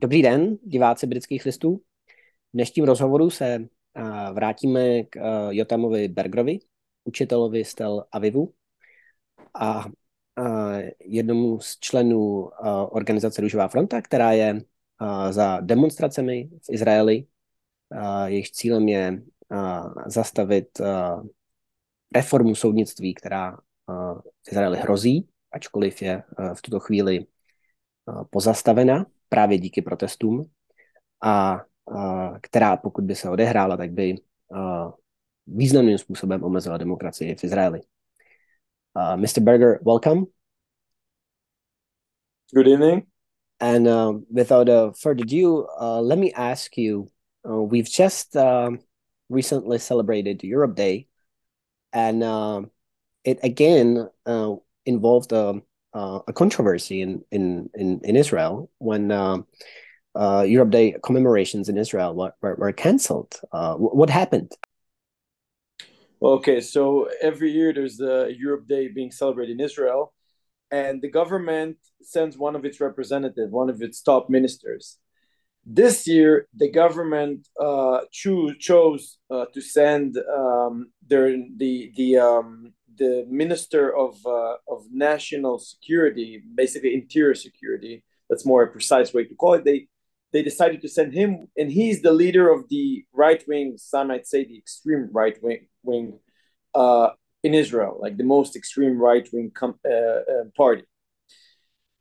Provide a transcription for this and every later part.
Dobrý den, diváci Britských listů. V dnešním rozhovoru se vrátíme k Jótamovi Bergerovi, učitelovi z Tel Avivu a jednomu z členů organizace Růžová fronta, která je za demonstracemi v Izraeli. Jejich cílem je zastavit reformu soudnictví, která v Izraeli hrozí, ačkoliv je v tuto chvíli pozastavena právě díky protestům, a která, pokud by se odehrála, tak by významným způsobem omezila demokracii v Izraeli. Mr. Berger, welcome. Good evening. And without further ado, let me ask you, we've just recently celebrated Europe Day, and it again involved a controversy in Israel when Europe Day commemorations in Israel were cancelled. What happened? Okay, so every year there's the Europe Day being celebrated in Israel, and the government sends one of its representatives, one of its top ministers. This year, the government chose to send the minister of national security, basically interior security. That's more a precise way to call it. They decided to send him, and he's the leader of the right wing, some might say the extreme right wing in Israel, like the most extreme right wing party.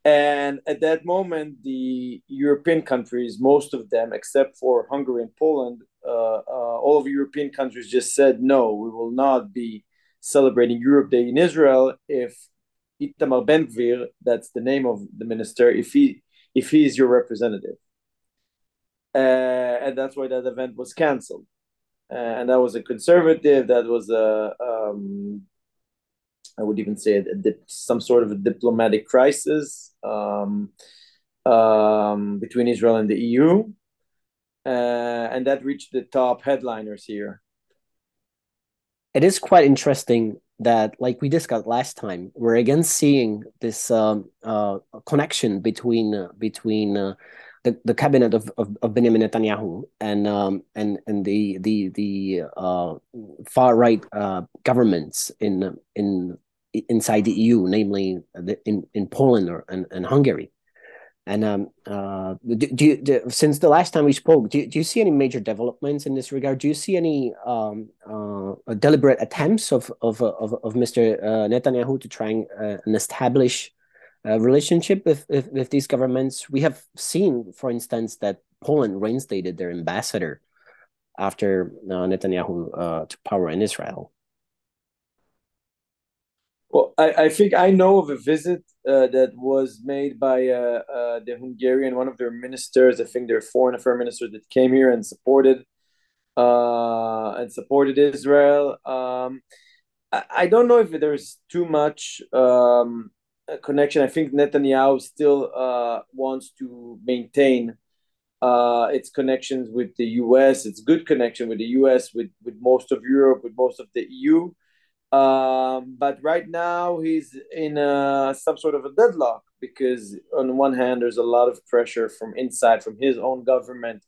And at that moment, the European countries, most of them, except for Hungary and Poland, all of the European countries just said, no, we will not be celebrating Europe Day in Israel if Jótamem Bergerem, that's the name of the minister, if he is your representative. And that's why that event was canceled. And that was a conservative, that was I would even say some sort of a diplomatic crisis between Israel and the EU. And that reached the top headliners here. It is quite interesting that, like we discussed last time, we're again seeing this connection between the cabinet of Binjamina Netanjahua and the far right governments inside the EU, namely in Poland and Hungary. And since the last time we spoke, do you see any major developments in this regard? Do you see any deliberate attempts of Mr. Netanyahu to try and establish a relationship with these governments? We have seen, for instance, that Poland reinstated their ambassador after Netanyahu took power in Israel. Well, I think I know of a visit that was made by the Hungarian, one of their ministers, I think their foreign affairs minister, that came here and supported Israel. I don't know if there's too much connection. I think Netanyahu still wants to maintain its connections with the US, its good connection with the US, with most of Europe, with most of the EU. But right now he's in some sort of a deadlock, because on one hand there's a lot of pressure from inside, from his own government,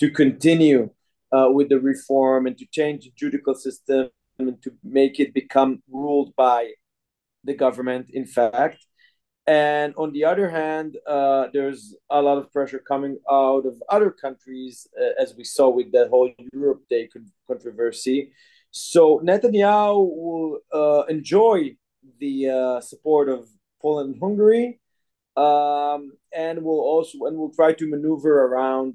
to continue with the reform and to change the judicial system and to make it become ruled by the government, in fact. And on the other hand, there's a lot of pressure coming out of other countries, as we saw with the whole Europe Day controversy. So Netanyahu will enjoy the support of Poland and Hungary, and will try to maneuver around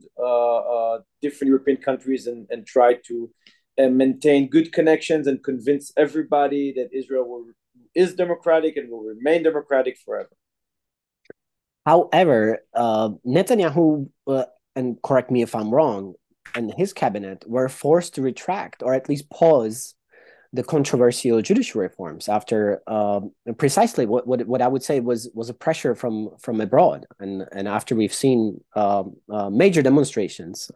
different European countries and try to maintain good connections and convince everybody that Israel is democratic and will remain democratic forever. However, Netanyahu, and correct me if I'm wrong, and his cabinet were forced to retract, or at least pause, the controversial judicial reforms after precisely what I would say was a pressure from abroad, and after we've seen major demonstrations,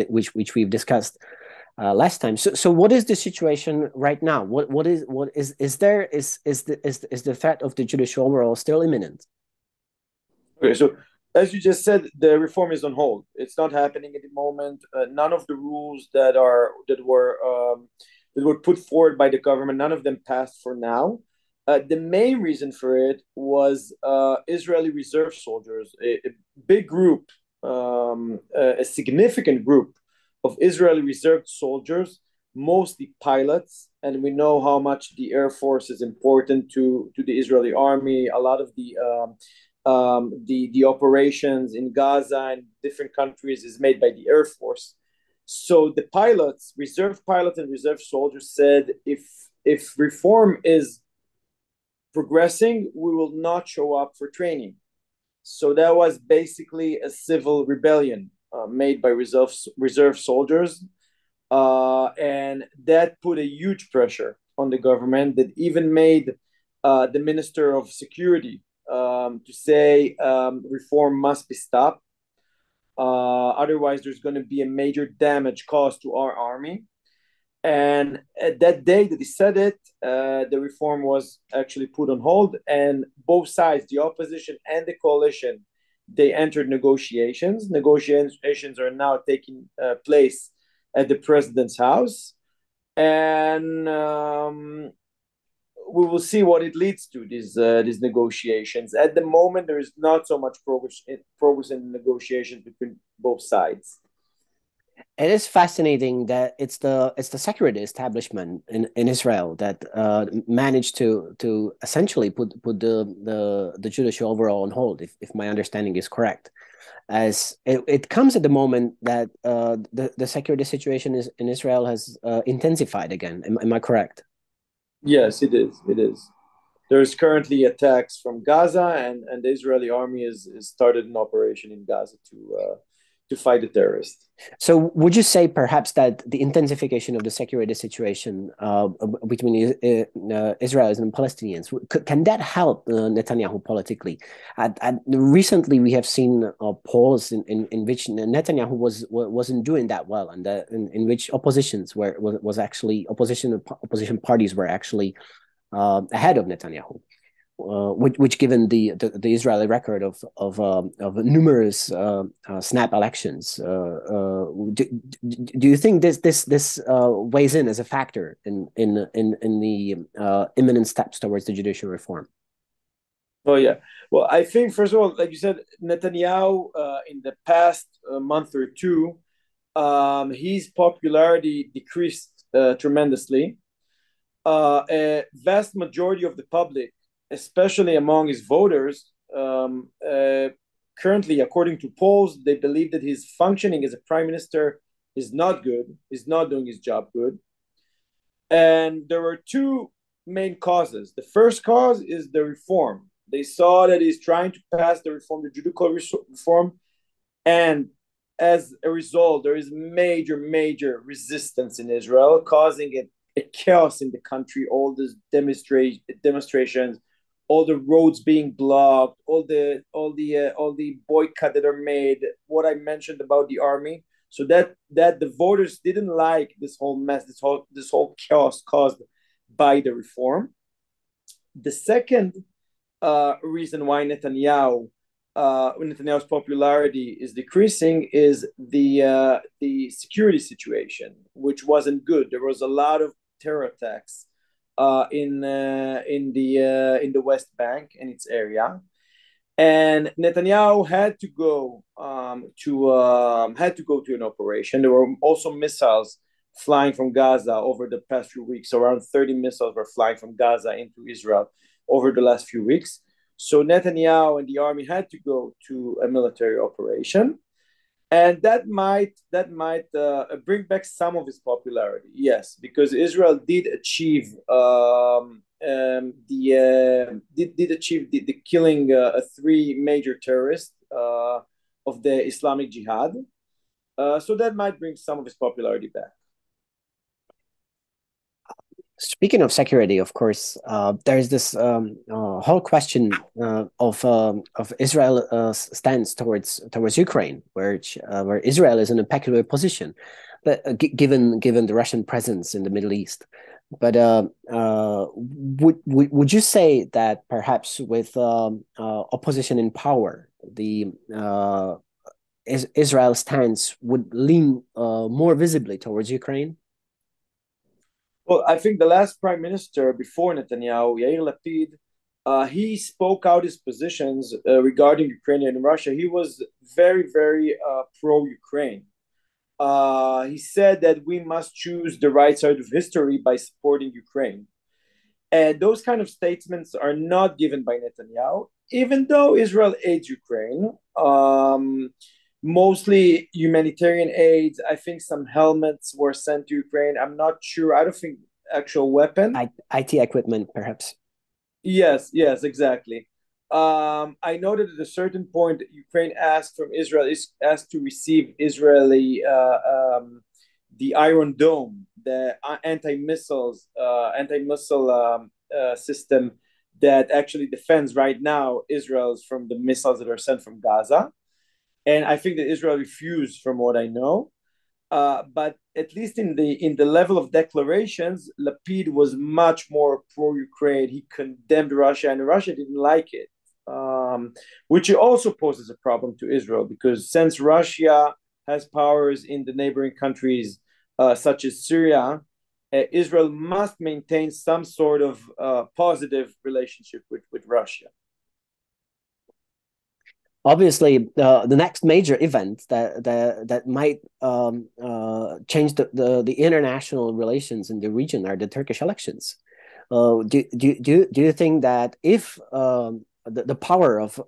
which we've discussed last time. So what is the situation right now? Is the threat of the judicial overhaul still imminent? Okay, so as you just said, the reform is on hold. It's not happening at the moment. None of the rules that were put forward by the government, none of them passed for now. The main reason for it was Israeli reserve soldiers, a big group, a significant group of Israeli reserve soldiers, mostly pilots, and we know how much the Air Force is important to the Israeli army. A lot of the operations in Gaza and different countries is made by the Air Force. So the pilots, reserve pilots and reserve soldiers said, if reform is progressing, we will not show up for training. So that was basically a civil rebellion made by reserve soldiers. And that put a huge pressure on the government that even made the Minister of Security to say reform must be stopped. Otherwise, there's going to be a major damage caused to our army. And at that day that he said it, the reform was actually put on hold, and both sides, the opposition and the coalition, they entered negotiations. Negotiations are now taking place at the president's house, and we will see what it leads to, these negotiations. At the moment, there is not so much progress in negotiations between both sides. It is fascinating that it's the secular establishment in Israel that managed to essentially put the judicial overall on hold, if my understanding is correct. As it comes at the moment that the security situation in Israel has intensified again. Am I correct? Yes, it is. It is. There's currently attacks from Gaza, and the Israeli army has started an operation in Gaza to fight the terrorists. So would you say perhaps that the intensification of the security situation between Israelis and Palestinians, can that help Netanyahu politically? Recently, we have seen polls in which Netanyahu wasn't doing that well, and in which opposition parties were actually ahead of Netanyahu. Which given the Israeli record of numerous snap elections, do you think this weighs in as a factor in the imminent steps towards the judicial reform? Oh yeah. Well, I think first of all, like you said, Netanyahu in the past month or two, his popularity decreased tremendously. A vast majority of the public, especially among his voters, currently, according to polls, they believe that his functioning as a prime minister is not good, is not doing his job good. And there were two main causes. The first cause is the reform. They saw that he's trying to pass the judicial reform, and as a result, there is major resistance in Israel, causing a chaos in the country, all these demonstrations, all the roads being blocked, all the boycott that are made. What I mentioned about the army, so that the voters didn't like this whole mess, this whole chaos caused by the reform. The second reason why Netanyahu's popularity is decreasing is the security situation, which wasn't good. There was a lot of terror attacks in the West Bank and its area, and Netanyahu had to go to an operation. There were also missiles flying from Gaza over the past few weeks. Around 30 missiles were flying from Gaza into Israel over the last few weeks. So Netanyahu and the army had to go to a military operation, and that might bring back some of his popularity. Yes, because Israel did achieve the killing three major terrorists of the Islamic Jihad. So that might bring some of his popularity back. Speaking of security, of course, there's this whole question of Israel's stance towards Ukraine, where Israel is in a peculiar position, but given the Russian presence in the Middle East. But would you say that perhaps with opposition in power, Israel's stance would lean more visibly towards Ukraine? Well, I think the last prime minister before Netanyahu, Yair Lapid, he spoke out his positions regarding Ukraine and Russia. He was very, very pro-Ukraine. He said that we must choose the right side of history by supporting Ukraine. And those kind of statements are not given by Netanyahu, even though Israel aids Ukraine. Mostly humanitarian aid. I think some helmets were sent to Ukraine. I'm not sure. I don't think actual weapon. IT equipment, perhaps. Yes, yes, exactly. I know that at a certain point, Ukraine asked from Israel is asked to receive Israeli the Iron Dome, the anti-missile system that actually defends right now Israel's from the missiles that are sent from Gaza. And I think that Israel refused, from what I know. But at least in the level of declarations, Lapid was much more pro-Ukraine. He condemned Russia, and Russia didn't like it, which also poses a problem to Israel, because since Russia has powers in the neighboring countries, such as Syria, Israel must maintain some sort of positive relationship with Russia. Obviously, the next major event that might change the international relations in the region are the Turkish elections. Do you think that if the power of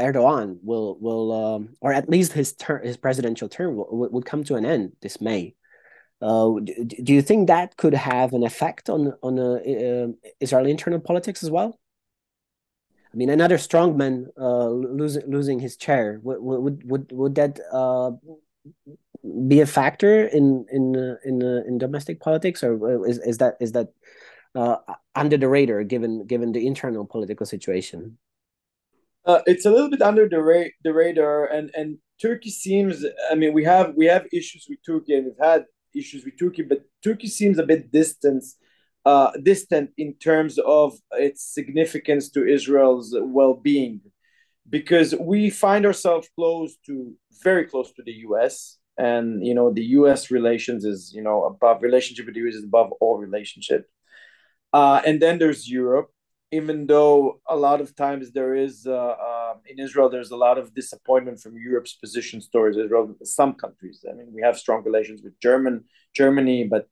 Erdogan will or at least his presidential term would come to an end this May, do you think that could have an effect on Israeli internal politics as well? I mean, another strongman losing his chair, would that be a factor in domestic politics, or is that under the radar given the internal political situation? It's a little bit under the radar, and Turkey seems. I mean, we have issues with Turkey, and we've had issues with Turkey, but Turkey seems a bit distant in terms of its significance to Israel's well-being, because we find ourselves very close to the U.S. And the U.S. relations is above relationship with the U.S. is above all relationship. And then there's Europe, even though a lot of times there is in Israel there's a lot of disappointment from Europe's positions towards Israel. Some countries, I mean, we have strong relations with Germany, but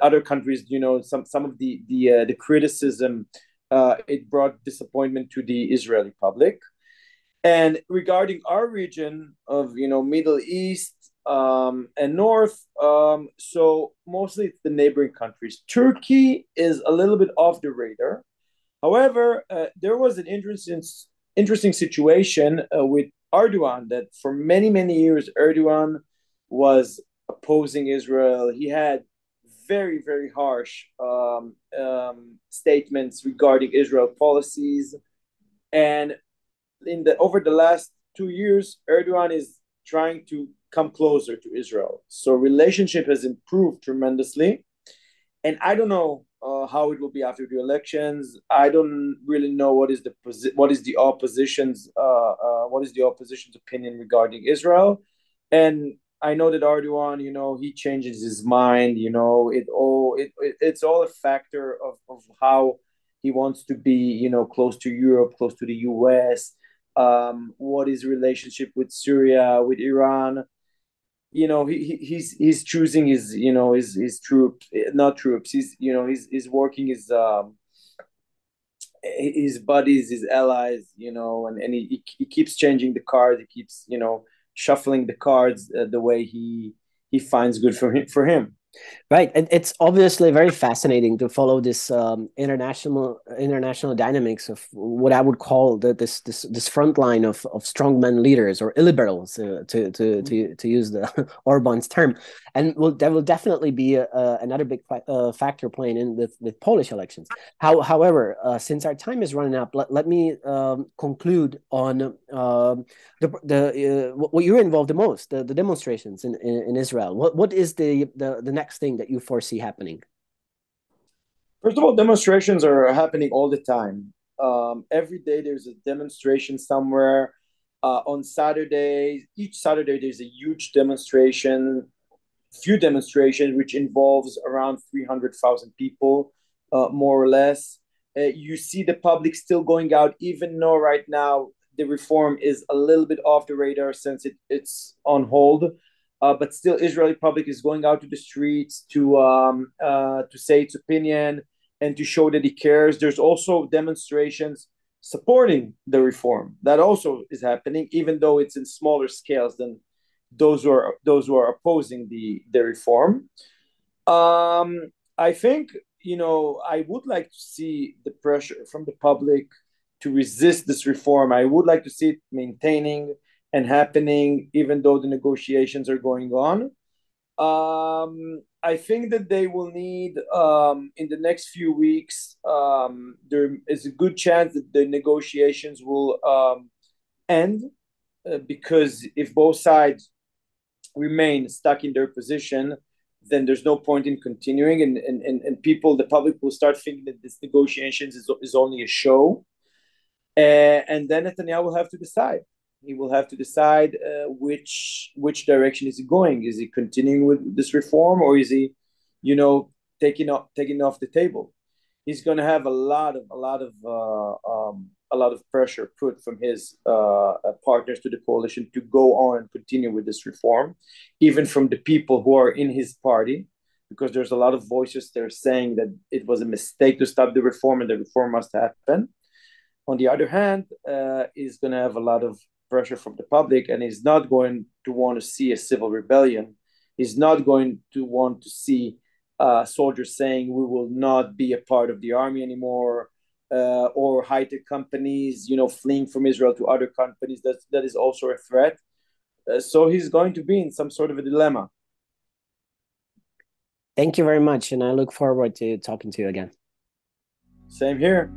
other countries, some of the criticism, it brought disappointment to the Israeli public. And regarding our region of Middle East and North, so mostly it's the neighboring countries. Turkey is a little bit off the radar. However, there was an interesting situation with Erdogan, that for many years Erdogan was opposing Israel. He had very, very harsh statements regarding Israel policies. And over the last 2 years, Erdogan is trying to come closer to Israel. So relationship has improved tremendously. And I don't know how it will be after the elections. I don't really know what is the opposition's opinion regarding Israel. And I know that Erdogan, he changes his mind. It's all a factor of how he wants to be, close to Europe, close to the US. What is relationship with Syria, with Iran? He's choosing his troops, not troops. He's working his buddies, his allies, and he keeps changing the cards. He keeps shuffling the cards the way he finds good for him. Right, and it's obviously very fascinating to follow this international dynamics of what I would call this front line of strongman leaders or illiberals, to use the Orban's term, and there will definitely be another big factor playing in with Polish elections. However, since our time is running up, let me conclude on what you're involved the most, the demonstrations in Israel. What is the next thing that you foresee happening? First of all, demonstrations are happening all the time. Every day there's a demonstration somewhere. On Saturday, each Saturday, there's a huge demonstration, few demonstrations, which involves around 300,000 people, more or less. You see the public still going out, even though right now the reform is a little bit off the radar since it's on hold. But still, Israeli public is going out to the streets to say its opinion and to show that it cares. There's also demonstrations supporting the reform that also is happening, even though it's in smaller scales than those who are opposing the reform. I think, I would like to see the pressure from the public to resist this reform. I would like to see it maintaining and happening, even though the negotiations are going on. I think that they will need, in the next few weeks, there is a good chance that the negotiations will end, because if both sides remain stuck in their position, then there's no point in continuing, and people, the public, will start thinking that this negotiations is only a show, and then Netanyahu will have to decide. He will have to decide which direction is he going. Is he continuing with this reform, or is he, taking off the table? He's going to have a lot of pressure put from his partners to the coalition to go on and continue with this reform, even from the people who are in his party, because there's a lot of voices there saying that it was a mistake to stop the reform and the reform must happen. On the other hand, he's going to have a lot of pressure from the public, and he's not going to want to see a civil rebellion. He's not going to want to see soldiers saying we will not be a part of the army anymore, or high-tech companies, fleeing from Israel to other companies. That is also a threat. So he's going to be in some sort of a dilemma. Thank you very much, and I look forward to talking to you again. Same here.